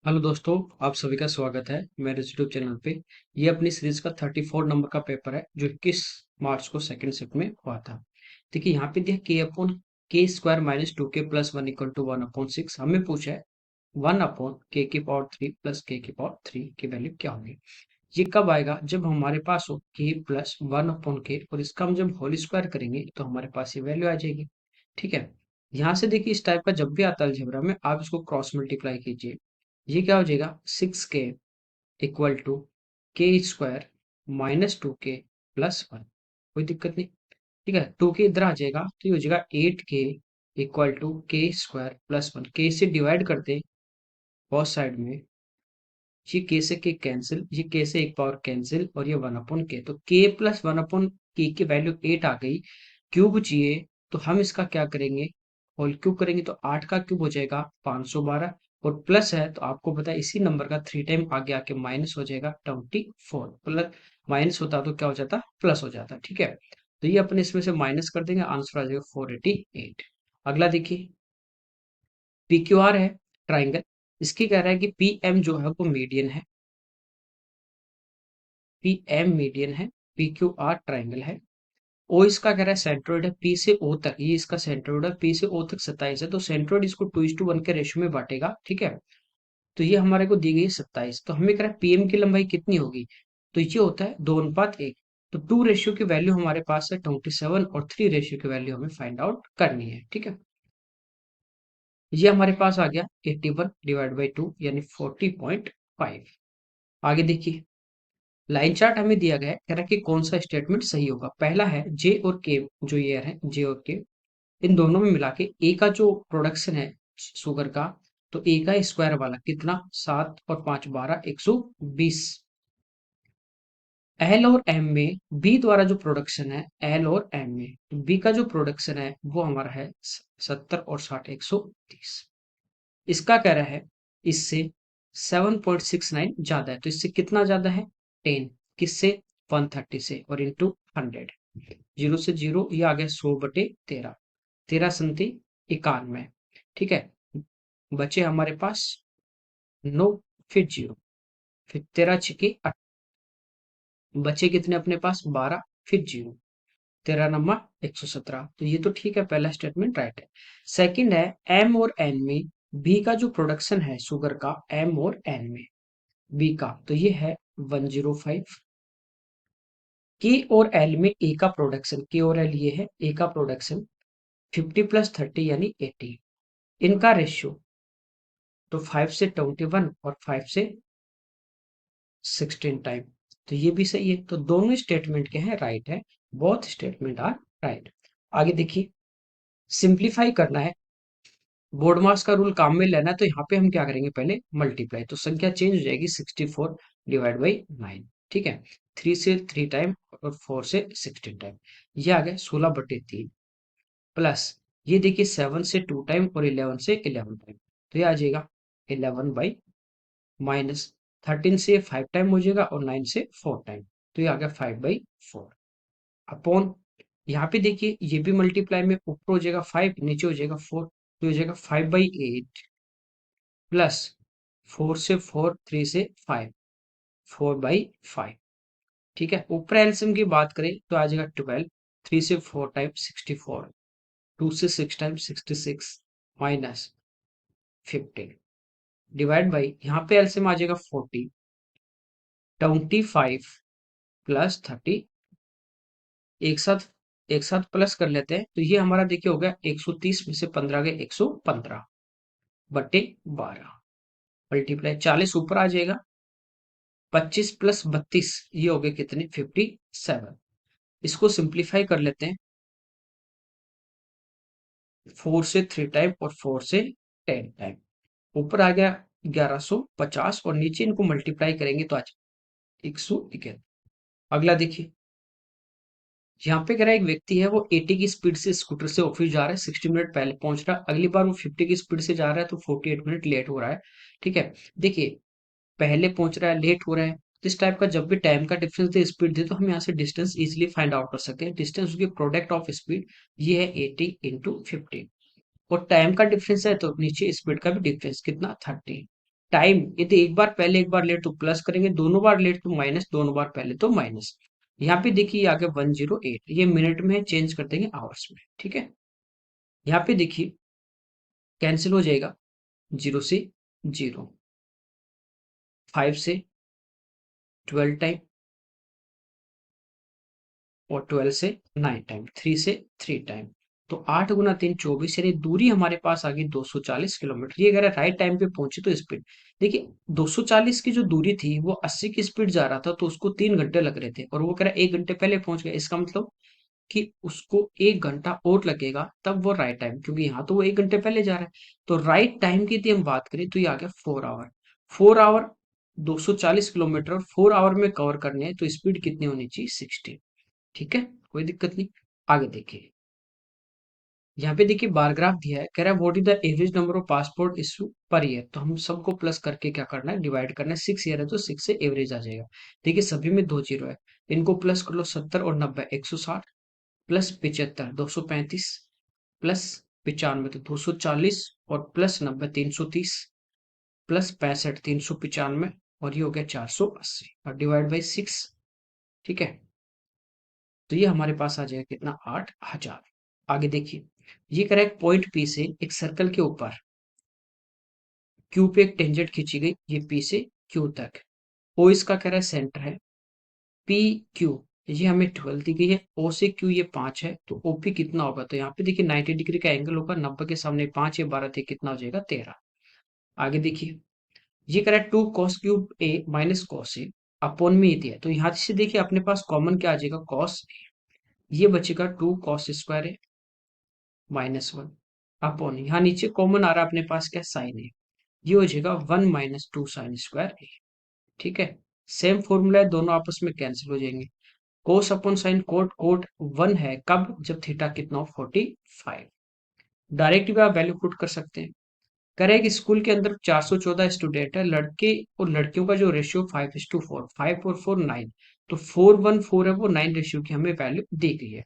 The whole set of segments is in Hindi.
हेलो दोस्तों, आप सभी का स्वागत है मेरे यूट्यूब चैनल पे। ये अपनी सीरीज का 34 नंबर का पेपर है जो 21 मार्च को सेकंड शिफ्ट में हुआ था। देखिए यहाँ पे दिया के अपॉन के स्क्वायर माइनस टू के प्लस वन इक्वल टू 1/6। हमें पूछा है 1/k³ प्लस k³ की वैल्यू क्या होगी। ये कब आएगा? जब हमारे पास हो k प्लस 1/k और इसका हम जब होल स्क्वायर करेंगे तो हमारे पास ये वैल्यू आ जाएगी। ठीक है, यहाँ से देखिए इस टाइप का जब भी आता है अलजेब्रा में आप इसको क्रॉस मल्टीप्लाई कीजिए। ये क्या हो जाएगा 6k equal to k² minus 2k plus 1। कोई दिक्कत नहीं। ठीक है, 2k इधर आ जाएगा तो ये हो जाएगा 8k equal to k² plus 1। k से डिवाइड करते बहुत साइड में, ये k से k कैंसिल, ये k से एक पावर कैंसिल और ये 1/k। तो k प्लस 1/k की वैल्यू 8 आ गई। क्यूब चाहिए तो हम इसका क्या करेंगे, होल क्यूब करेंगे तो 8 का क्यूब हो जाएगा 512 और प्लस है तो आपको पता है इसी नंबर का 3 टाइम आगे आके माइनस हो जाएगा 24। प्लस माइनस होता तो क्या हो जाता, प्लस हो जाता। ठीक है, तो ये अपने इसमें से माइनस कर देंगे, आंसर आ जाएगा 488। अगला देखिए पी क्यू आर है ट्राइंगल। इसकी कह रहा है कि पी एम जो है वो मीडियन है, पी एम मीडियन है, पी क्यू आर ट्राइंगल है। ओ इसका कह रहा है सेंट्रोइड है पी से ओ तक, ये इसका सेंट्रोइड है पी से ओ तक 27 है, तो सेंट्रोइड इसको 2:1 के रेशियो में बांटेगा। ठीक है, तो ये हमारे को दी गई है 27। तो हमें कह रहा है पीएम की लंबाई कितनी होगी, तो ये होता है 2:1। तो 2 रेशियो की वैल्यू हमारे पास है 27 और 3 रेशियो की वैल्यू हमें फाइंड आउट करनी है। ठीक है, ये हमारे पास आ गया 81 डिवाइड बाई 2 यानी 40.5। आगे देखिए लाइन चार्ट हमें दिया गया है, कह रहा है कि कौन सा स्टेटमेंट सही होगा। पहला है जे और के, जो ये है जे और के, इन दोनों में मिला के ए का जो प्रोडक्शन है शुगर का, तो ए का स्क्वायर वाला कितना 7 और 5 12 120। एल और एम में बी द्वारा जो प्रोडक्शन है, एल और एम में बी का जो प्रोडक्शन है वो हमारा है 70 और 60 130। इसका कह रहा है इससे 7.69 ज्यादा है, तो इससे कितना ज्यादा है 10। किससे 130 से और इंटू 100। जीरो से जीरो ये आ गया 100/13, 13×91। ठीक है, बचे हमारे पास 9, फिर जीरो, फिर 13×6 बचे कितने अपने पास 12, फिर जीरो, 13×9 117। तो ये तो ठीक है, पहला स्टेटमेंट राइट है। सेकंड है एम और एन में बी का जो प्रोडक्शन है शुगर का, एम और एन में बी का, तो ये है 105। के और एल में ए का प्रोडक्शन, के और एल ये है ए का प्रोडक्शन 50 + 30 यानी 80। इनका रेशियो तो 5 से 21 और 5 से 16 टाइम, तो ये भी सही है। तो दोनों स्टेटमेंट के हैं राइट है, बोथ स्टेटमेंट आर राइट। आगे देखिए सिंप्लीफाई करना है, बोर्ड मास का रूल काम में लेना है, तो यहाँ पे हम क्या करेंगे पहले मल्टीप्लाई, तो संख्या चेंज हो जाएगी 64 डिवाइड बाई 9। ठीक है, 3 से 3 टाइम और 4 से 16 टाइम, ये आ गया 16/3 प्लस ये देखिए 7 से 2 टाइम और 11 से 11 टाइम, तो ये आ जाएगा 11 बाई माइनस 13 से 5 टाइम हो जाएगा और 9 से 4 टाइम, तो ये आ गया 5/4 अपॉन, यहाँ पे देखिए ये भी मल्टीप्लाई में ऊपर हो जाएगा 5 नीचे हो जाएगा 4, तो हो जाएगा 5/8 प्लस 4 से 4 3 से 5 4/5। ठीक है, ऊपर एलसीएम की बात करें तो आ जाएगा 12, 3 से 4 टाइम 64, 2 से 6 टाइम 66 माइनस 15 डिवाइड बाई, यहाँ पे एलसीएम आ जाएगा 40, 25 प्लस 30, एक साथ प्लस कर लेते हैं, तो ये हमारा देखिए हो गया 130 में से 15 गए 115/12 मल्टीप्लाई 40 ऊपर आ जाएगा, 25 + 32 ये हो गए कितने 57। इसको सिंप्लीफाई कर लेते हैं, 4 से 3 टाइम और 4 से 10 टाइम, ऊपर आ गया 1150 और नीचे इनको मल्टीप्लाई करेंगे तो आज 171। अगला देखिए यहाँ पे कह रहा है एक व्यक्ति है वो 80 की स्पीड से स्कूटर से ऑफिस जा रहा है, 60 मिनट पहले पहुंच रहा है, अगली बार वो 50 की स्पीड से जा रहा है तो 48 मिनट लेट हो रहा है। ठीक है, देखिए पहले पहुंच रहा है लेट हो रहा है, तो इस टाइप का जब भी टाइम का डिफरेंस दे स्पीड दे तो हम यहाँ से डिस्टेंस इजिली फाइंड आउट कर सकते हैं। डिस्टेंस की प्रोडक्ट ऑफ स्पीड ये है 80 × 50 और टाइम का डिफरेंस है तो नीचे स्पीड का भी डिफरेंस कितना 30। टाइम यदि एक बार पहले एक बार लेट तो प्लस करेंगे, दोनों बार लेट तो माइनस, दोनों बार पहले तो माइनस। यहाँ पे देखिए आ गया 108, ये मिनट में चेंज कर देंगे आवर्स में, ठीक है। यहाँ पे देखिए कैंसिल हो जाएगा, 0 से 0, 5 से 12 टाइम, और 12 से 9 टाइम, 3 से 3 टाइम। तो 8 गुना 3 24, यानी दूरी हमारे पास आ गई 240 किलोमीटर। ये अगर राइट टाइम पे पहुंचे तो स्पीड देखिए, 240 की जो दूरी थी वो 80 की स्पीड जा रहा था, तो उसको 3 घंटे लग रहे थे, और वो कह रहा है 1 घंटे पहले पहुंच गया। इसका मतलब कि उसको 1 घंटा और लगेगा, तब वो राइट टाइम, क्योंकि यहाँ तो वो 1 घंटे पहले जा रहा है। तो राइट टाइम की यदि हम बात करें तो ये आ गया 4 आवर। 4 आवर 240 किलोमीटर 4 आवर में कवर करने हैं, तो स्पीड कितनी होनी चाहिए? 60। ठीक है, कोई दिक्कत नहीं। आगे देखिए, यहाँ पे देखिए बार ग्राफ दिया है, कह रहा है what is the average number of passport issue per year. तो हम सबको प्लस करके क्या करना है? डिवाइड करना है। 6 ईयर है तो 6 से एवरेज आ जाएगा। देखिए सभी में 2 जीरो है, इनको प्लस कर लो। 70 और 90 160, प्लस 75 235, प्लस 95 तो 240, और प्लस 90 330, प्लस 65 395, और ये हो गया 480, और डिवाइड बाई 6। ठीक है, तो ये हमारे पास आ जाएगा कितना? 8000। आगे देखिए, ये करेक्ट पॉइंट पी से एक सर्कल के ऊपर क्यू पे एक टेंजेंट खींची गई, ये पी से क्यू तक। ओ इसका कह रहा है सेंटर है, पी क्यू ये हमें 12 दी गई है, ओ से क्यू ये 5 है, तो ओपी कितना होगा? तो यहाँ पे देखिए 90 डिग्री का एंगल होगा, 90 के सामने 5 या 12 थे, कितना हो जाएगा? 13। आगे देखिए, ये कह रहा है 2 cos³ A - cos A upon में ये दिया है, तो यहाँ से देखिए अपने पास कॉमन क्या आ जाएगा? कॉस। ये बचेगा 2 cos² A -1 अपॉन, यहाँ नीचे कॉमन आ रहा है अपने पास क्या? साइन ए। ये हो जाएगा 1 - 2 sin² A। ठीक है, सेम फॉर्मूला है, दोनों आपस में कैंसिल हो जाएंगे। Cos upon sine cot, cot 1 है कब? जब थीटा कितना हो? 45। डायरेक्ट भी आप वैल्यू पुट कर सकते हैं। करें कि स्कूल के अंदर 414 स्टूडेंट है, लड़के और लड़कियों का जो रेशियो 5:4, 5 और 4 9, तो 414 है वो 9 रेशियो की हमें वैल्यू दी गई है।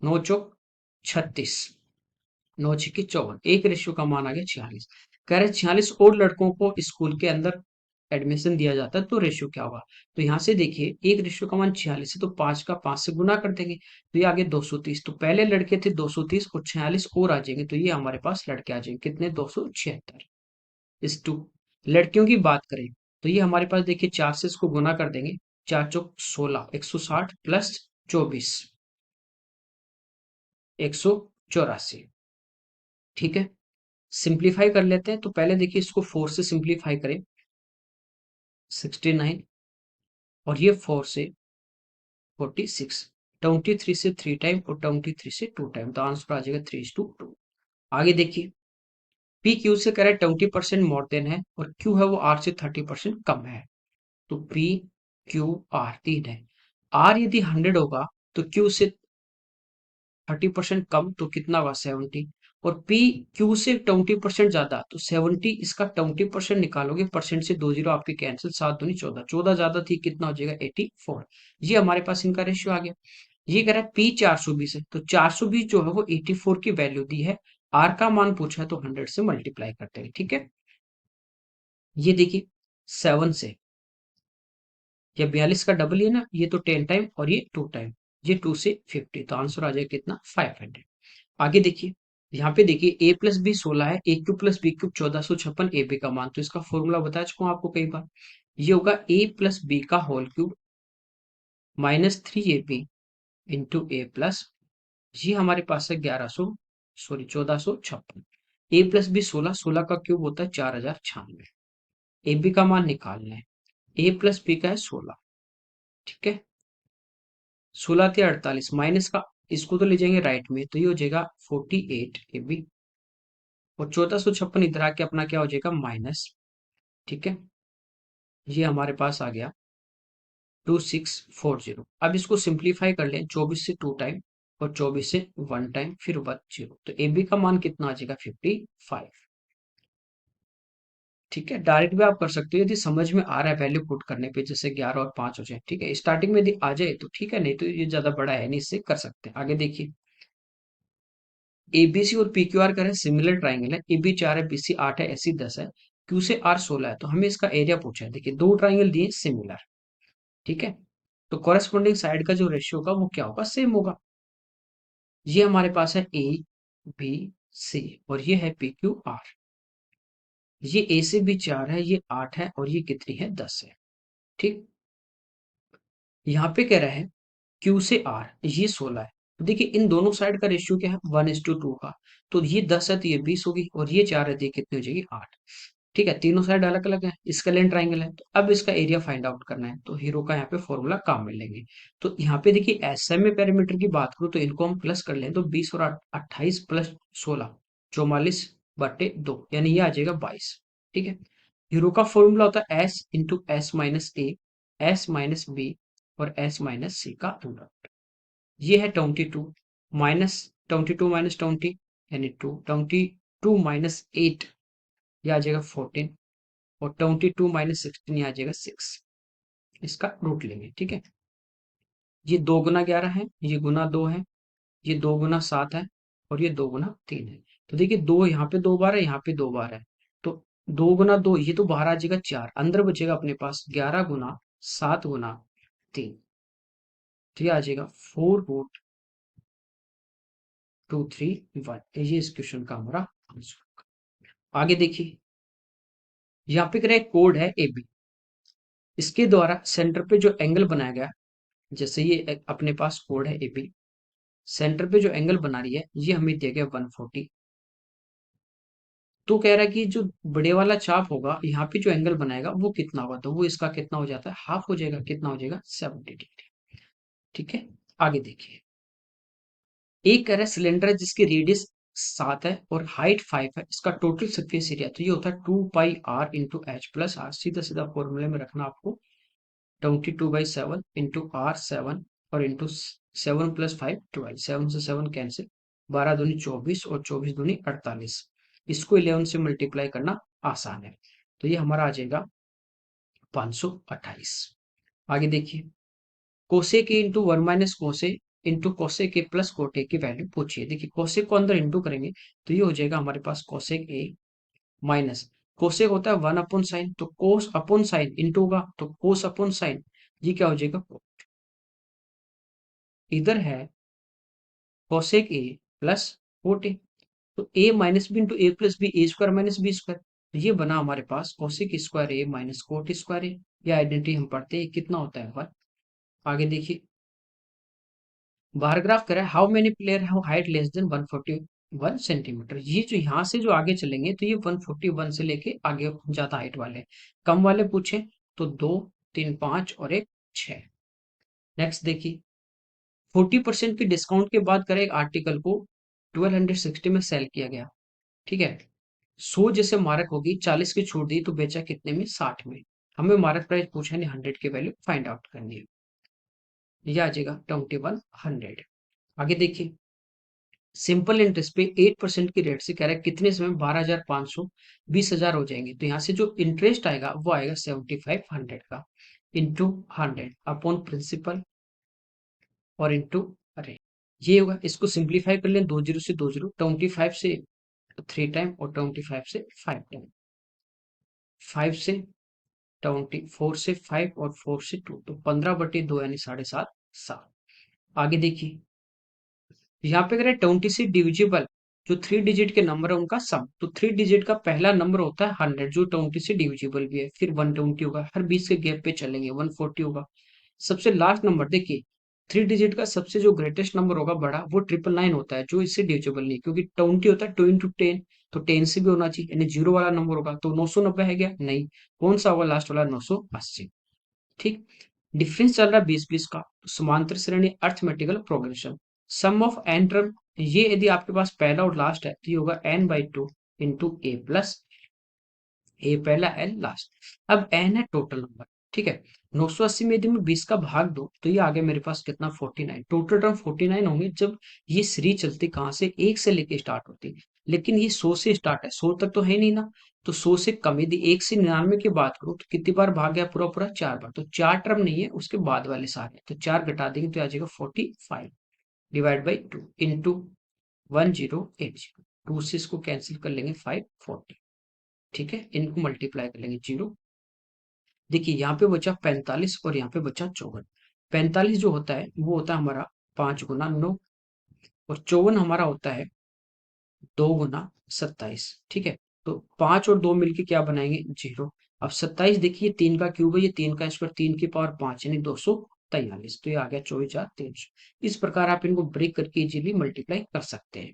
9 चौक 36, 9 छिके 54, एक रेशियो का मान आ गया 46। कह रहे 46 और लड़कों को स्कूल के अंदर एडमिशन दिया जाता है, तो रेशियो क्या होगा? तो यहाँ से देखिए एक रेशियो का मान 46 है, तो 5 का 5 से गुना कर देंगे, तो ये आगे 230। तो पहले लड़के थे 230, और 46 और आ जाएंगे, तो ये हमारे पास लड़के आ जाएंगे कितने? 276। इस टू लड़कियों की बात करें तो ये हमारे पास देखिए 4 से इसको गुना कर देंगे, 4 चौक 16, 160 प्लस 24, 184। ठीक है, सिंप्लीफाई कर लेते हैं, तो पहले देखिए इसको 4 से सिंप्लीफाई करें, 69, और ये 4 से 46, 23 से 3 टाइम, और 23 से 2 टाइम, तो आंसर आ जाएगा 3:2। आगे देखिए, पी क्यू से करें 20% मोर देन है, और क्यू है वो आर से 30% कम है, तो पी क्यू आर 3 है। आर यदि 100 होगा तो क्यू से 30% कम, तो कितना होगा? 70। और पी क्यू से 20% ज्यादा, तो 70, इसका 20% निकालोगे, परसेंट से 2 जीरो आपके कैंसिल, 7 दूनी 14, 14 ज्यादा थी, कितना हो जाएगा? 84। ये हमारे पास इनका रेशियो आ गया। ये कह रहा है पी 420 है, तो 420 जो है वो 84 की वैल्यू दी है, आर का मान पूछा है, तो 100 से मल्टीप्लाई करते हैं। ठीक है, ये देखिए 7 से, या 42 का डबल ही है ना, ये तो 10 टाइम, और ये 2 टाइम, ये 2 से 50, तो आंसर आ जाएगा कितना? 500। आगे देखिए, यहाँ पे देखिए a प्लस बी 16 है, A cube plus B cube 1456, A B का मान, तो इसका फॉर्मूला बता चुका हूँ आपको कई बार। ये होगा a प्लस बी का होल क्यूब -3ab इंटू ए प्लस, ये हमारे पास है 1456। ए प्लस बी 16, 16 का क्यूब होता है 4096, ए बी का मान निकालना है। ए प्लस बी का है 16, ठीक है, 16 थे 48, माइनस का इसको तो ले जाएंगे राइट में, तो ये हो जाएगा 48 ए बी, और 1456 इधर आके अपना क्या हो जाएगा? माइनस। ठीक है, ये हमारे पास आ गया 2640। अब इसको सिंप्लीफाई कर लें, 24 से 2 टाइम, और 24 से 1 टाइम, फिर 1 जीरो, तो ए बी का मान कितना आ जाएगा? 55। ठीक है, डायरेक्ट भी आप कर सकते हो यदि समझ में आ रहा है वैल्यू पुट करने पे, जैसे 11 और 5 हो जाए। ठीक है, स्टार्टिंग में यदि आ जाए तो ठीक है, नहीं तो ये ज्यादा बड़ा है नहीं, इससे कर सकते हैं। आगे देखिए, एबीसी और पीक्यूआर करें सिमिलर ट्राइंगल है, एबी 4 है, बीसी 8 है, एसी 10 है, क्यू से आर 16 है, तो हमें इसका एरिया पूछा है। देखिए दो ट्राइंगल दिए सिमिलर, ठीक है, तो कॉरेस्पॉन्डिंग साइड का जो रेशियो होगा वो क्या होगा, सेम होगा। ये हमारे पास है ए बी सी और ये है पी क्यू आर। ये ए से भी 4 है, ये 8 है और ये कितनी है, 10 है। ठीक, यहाँ पे कह रहा है क्यू से आर ये 16 है। तो देखिए इन दोनों साइड का रेशियो क्या है, 1:2 का। तो ये 10 है तो ये 20 होगी और ये 4 है तो ये कितनी हो जाएगी, 8। ठीक है, तीनों साइड अलग अलग है, स्केलेन ट्राइंगल है, तो अब इसका एरिया फाइंड आउट करना है। तो हीरो का यहाँ पे फॉर्मूला काम में लेंगे। तो यहाँ पे देखिए एसएम में पैरामीटर की बात करूँ तो इनको हम प्लस कर लें तो 20 और 28 प्लस 16 44/2, यानी ये आ जाएगा 22। ठीक है, हीरो का फॉर्मूला होता है एस इंटू एस माइनस ए, एस माइनस बी और एस माइनस सी का प्रोडक्ट। ये है 22 माइनस 22 - 20 यानी 2, 22 - 8 ये आ जाएगा 14 और 22 - 16 ये आ जाएगा 6। इसका रूट लेंगे, ठीक है। ये 2 गुना 11 है, ये गुना 2 है, ये 2 गुना 7 है और ये 2 गुना 3 है। तो देखिए दो यहाँ पे 2 बार है, यहाँ पे 2 बार है, तो 2 गुना 2 ये तो बाहर आ जाएगा 4, अंदर बचेगा अपने पास 11 गुना 7 गुना 3, तो ये आ जाएगा 4√231। ये इस क्वेश्चन का हमारा आंसर। आगे देखिए, यहाँ पे करें कोड है ए बी, इसके द्वारा सेंटर पे जो एंगल बनाया गया, जैसे ये अपने पास कोड है एबी, सेंटर पे जो एंगल बना रही है ये हमें दिया गया 140। तो कह रहा है कि जो बड़े वाला चाप होगा यहाँ पे जो एंगल बनाएगा वो कितना होगा, तो वो इसका कितना हो जाता है, हाफ हो जाएगा। कितना हो जाएगा, 70 डिग्री। ठीक है, आगे देखिए, एक कह रहा है सिलेंडर है जिसकी रेडियस 7 है और हाइट 5 है, इसका टोटल सरफेस एरिया तो ये होता है 2πr into H plus are. सीधा सीधा फॉर्मूले में रखना आपको, 22/7 इंटू आर 7 और इंटू 7 + 5 12, 7 से 7 कैंसिल, 12 दूनी 24 और 24 दूनी 48। इसको 11 से मल्टीप्लाई करना आसान है, तो ये हमारा आ जाएगा 528। आगे देखिए, कोसे के इंटू 1 - कोसे इंटू कोसे के प्लस कोटे की वैल्यू पूछिए। देखिए कोसे को अंदर इंटू करेंगे तो ये हो जाएगा हमारे पास कोसेक ए माइनस कोसेक होता है 1/साइन, तो कोस अपॉन साइन इंटू होगा तो कोस अपॉन साइन, ये क्या हो जाएगा, इधर है cosec A plus cot A, तो ए माइनस बी इंटू ए प्लस बी, ए स्क्वायर माइनस बी स्क्वायर, तो ये बना हमारे पास कोसेक स्क्वायर ए माइनस कोट स्क्वायर ए। ये आइडेंटिटी हम पढ़ते हैं कितना होता है 1। आगे देखिए, बार ग्राफ करें how many player have height less than 141 centimetre. ये जो यहाँ से जो आगे चलेंगे तो ये 141 से लेके आगे ज्यादा हाइट वाले, कम वाले पूछे तो 2 3 5 और एक 6। नेक्स्ट देखिए, 40% की डिस्काउंट के बाद करें एक आर्टिकल को 1260 में सेल किया गया, ठीक है। 100 जैसे मार्क होगी, 40 की छूट दी तो बेचा कितने में, 60 में। हमें मार्क प्राइस पूछा नहीं, 100 की वैल्यू फाइंड आउट करनी है। ये आ जाएगा 2100। आगे देखिए, सिंपल इंटरेस्ट पे 8% की रेट से कह रहा है कितने समय, 12,500, 20,000 हो जाएंगे। तो यहाँ से जो इंटरेस्ट आएगा वो आएगा 7500 का इंटू 100 अपॉन प्रिंसिपल और इंटू रेट। ये होगा, इसको सिंप्लीफाई कर लें, 20 से 20, 25 से 3 टाइम और 25 से 5 टाइम, 5 से 24 से 5 और 4 से 2, तो 15/2 यानी 7.5 साल। आगे देखिए, यहाँ पे करें 20 से डिविजिबल, जो 3 डिजिट के नंबर है उनका सम, तो 3 डिजिट का पहला नंबर होता है 100 जो 20 से डिविजिबल भी है, फिर 120 होगा, हर 20 के गैप पे चलेंगे, 140 होगा। सबसे लास्ट नंबर देखिए, 3 डिजिट का सबसे जो ग्रेटेस्ट नंबर होगा बड़ा, वो 999 होता है जो इससे डिविजिबल नहीं, क्योंकि 20 होता है 2 इंटू 10, तो 10 से भी होना चाहिए, यानी जीरो वाला नंबर होगा, तो 990 है क्या, नहीं। कौन सा होगा लास्ट वाला, 980। ठीक, डिफरेंस चल रहा है 20-20 का, समांतर श्रेणी arithmetical progression, sum of n term, ये यदि आपके पास पहला और लास्ट है तो ये होगा n/2 इंटू ए प्लस ए पहला एन लास्ट। अब एन है टोटल नंबर, ठीक है। 980 में यदि मैं 20 का भाग दो तो ये आगे मेरे पास कितना, 49। टोटल टर्म 49 होंगे जब ये सीरीज चलती कहाँ से, 1 से लेके स्टार्ट होती, लेकिन ये 100 से स्टार्ट है, 100 तक तो है नहीं ना, तो 100 से कम, यदि 1 से 99 की बात करूँ तो कितनी बार भाग गया, पूरा पूरा 4 बार, तो 4 टर्म नहीं है, उसके बाद वाले सारे, तो 4 घटा देंगे तो आ जाएगा 45 डिवाइड बाई 2 इंटू 1080, 2 से इसको कैंसिल कर लेंगे, 540। ठीक है, इनको मल्टीप्लाई कर लेंगे 0। देखिए यहाँ पे बचा 45 और यहाँ पे बचा 54। 45 जो होता है वो होता है हमारा 5 गुना 9, और 54 हमारा होता है 2 गुना 27। ठीक है, तो 5 और 2 मिलके क्या बनाएंगे 0। अब 27 देखिए 3 का क्यूब है, ये 3 का स्क्वायर 3 की पावर 5 यानी 243, तो ये आ गया 24,300। इस प्रकार आप इनको ब्रेक करके इजीली मल्टीप्लाई कर सकते हैं।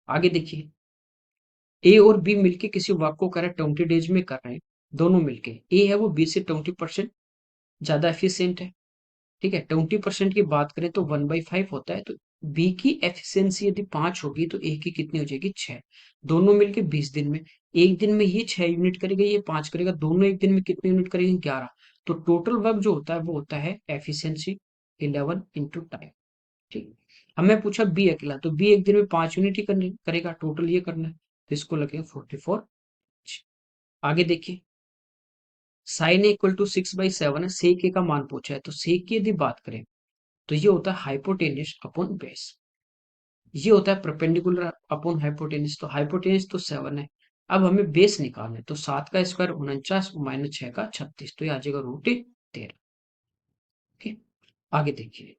आगे देखिए, ए और बी मिलके किसी वर्क को कर रहे हैं 20 डेज में कर रहे हैं, दोनों मिलके। ए है वो बी से 20% ज्यादा एफिशिएंट है। ठीक है, 20% की बात करें तो 1/5 होता है, तो बी की एफिशिएंसी यदि 5 होगी तो ए की कितनी हो जाएगी 6। दोनों मिलके 20 दिन में, एक दिन में ये 6 यूनिट करेगा, ये 5 करेगा, दोनों एक दिन में कितने यूनिट करेंगे 11। तो टोटल वर्क जो होता है वो होता है एफिशिएंसी 11 इंटू टाइम। ठीक, हमें पूछा बी अकेला, तो बी एक दिन में 5 यूनिट ही करेगा, टोटल ये करना है, तो इसको लगेगा 44। आगे देखिए, साइन इक्वल टू 6/7 है, सेक ए का मान पूछा है, तो सेक की यदि बात करें तो ये होता है हाइपोटेन्यूज अपॉन बेस, ये होता है परपेंडिकुलर अपॉन हाइपोटेन्यूज, तो हाइपोटेन्यूज तो 7 है। अब हमें बेस निकालना है, तो 7 का स्क्वायर 49 माइनस 6 का 36, तो ये आ जाएगा √13। ठीक, आगे देखिए,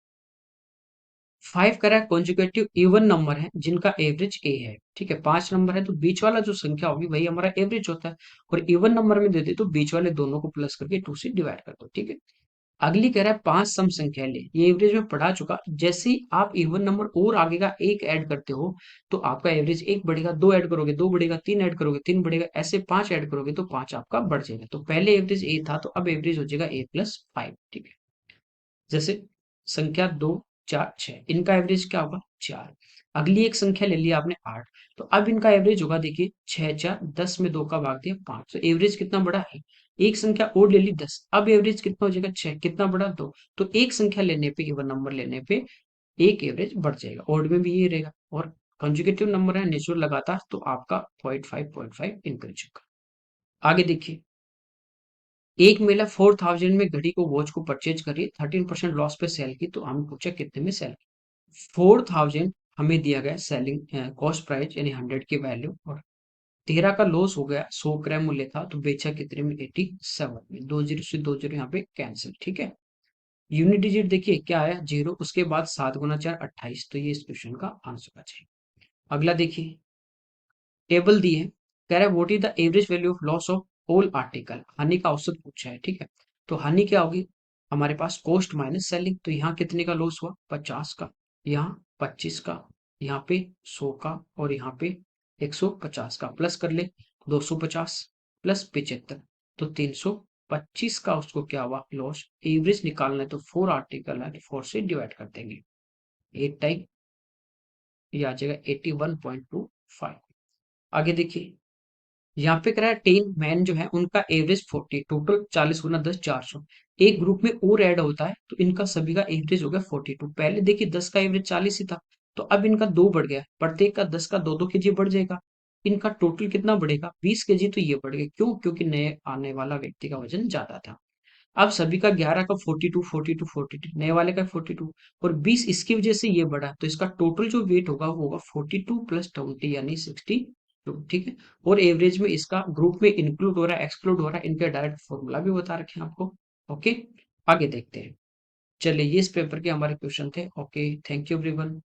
5 कह रहा है कॉन्जुगेटिव इवन नंबर है जिनका एवरेज ए है। ठीक है, 5 नंबर है तो बीच वाला जो संख्या होगी वही हमारा एवरेज होता है, और इवन नंबर में दे दे तो बीच वाले दोनों को प्लस करके 2 से डिवाइड कर दो। ठीक है, अगली कह रहा है 5 सम संख्या ले, ये एवरेज में पढ़ा चुका। जैसे ही आप इवन नंबर और आगे का एक ऐड करते हो तो आपका एवरेज एक बढ़ेगा, दो ऐड करोगे दो बढ़ेगा, तीन ऐड करोगे तीन बढ़ेगा, ऐसे 5 ऐड करोगे तो 5 आपका बढ़ जाएगा। तो पहले एवरेज ए था तो अब एवरेज हो जाएगा A+5। ठीक है, जैसे संख्या 2 4 6, इनका एवरेज क्या होगा 4। अगली एक संख्या ले लिया आपने 8, तो अब इनका एवरेज होगा, देखिए 6 4 10 में 2 का भाग दिया 5, तो एवरेज कितना बड़ा है। एक संख्या और ले ली 10, अब एवरेज कितना हो जाएगा 6, कितना बड़ा 2। तो एक संख्या लेने पे, इवन नंबर लेने पे एक एवरेज बढ़ जाएगा, ऑड में भी ये रहेगा, और कंजुगेटिव नंबर है नेचुरल लगातार, तो आपका 0.5 इंक्रीज होगा। आगे देखिए, एक महिला 4000 में घड़ी को वॉच को परचेज करी, 13% लॉस पे सेल की, तो हमें पूछा कितने में सेल। 4000 हमें दिया गया सेलिंग कॉस्ट प्राइस यानी 100 की वैल्यू, और 13 का लॉस हो गया, 100 ग्राम मूल्य था, तो बेचा कितने में 87 में। 2 जीरो से 2 जीरो यहाँ पे कैंसिल। ठीक है, यूनिट डिजिट देखिए क्या आया 0, उसके बाद 7 गुना 4 28, तो ये इस क्वेश्चन का आंसर आ जाएगा। अगला देखिए, टेबल दी है, कह रहा है what is the average value of loss of all article, हानि का औसत पूछा है। ठीक है, तो हानि क्या होगी, हमारे पास कॉस्ट माइनस सेलिंग, तो यहाँ कितने का लॉस हुआ 50 का, यहाँ 25 का, यहाँ पे 100 का, और यहाँ पे 150 का, प्लस कर ले 250 प्लस 75, तो 325 का उसको क्या हुआ लॉस। एवरेज निकालना है तो 4 आर्टिकल है तो 4 से डिवाइड कर देंगे, 8 टाइम, ये आ जाएगा 81.25। आगे देखिए, यहाँ पे कह रहा है 10 मैन जो है उनका एवरेज 40, टोटल 40 गुना 10 400। एक ग्रुप में और ऐड होता है तो इनका सभी का एवरेज हो गया 42। पहले देखिए 10 का एवरेज 40 ही था, तो अब इनका 2 बढ़ गया, प्रत्येक का 10 का 2 2 केजी बढ़ जाएगा। इनका टोटल कितना बढ़ेगा 20 केजी, तो ये बढ़ गया, क्यों, क्योंकि नए आने वाला व्यक्ति का वजन ज्यादा था। अब सभी का 11 का 42 42 42, नए वाले का 42, और 20 इसकी वजह से ये बढ़ा, तो इसका टोटल जो वेट होगा वो होगा 42 + 20 यानी 62। ठीक है, और एवरेज में इसका ग्रुप में इंक्लूड हो रहा है एक्सक्लूड हो रहा है, इनके डायरेक्ट फॉर्मूला भी बता रखे हैं आपको। ओके, आगे देखते हैं। चलिए, ये इस पेपर के हमारे क्वेश्चन थे। Okay, thank you everyone.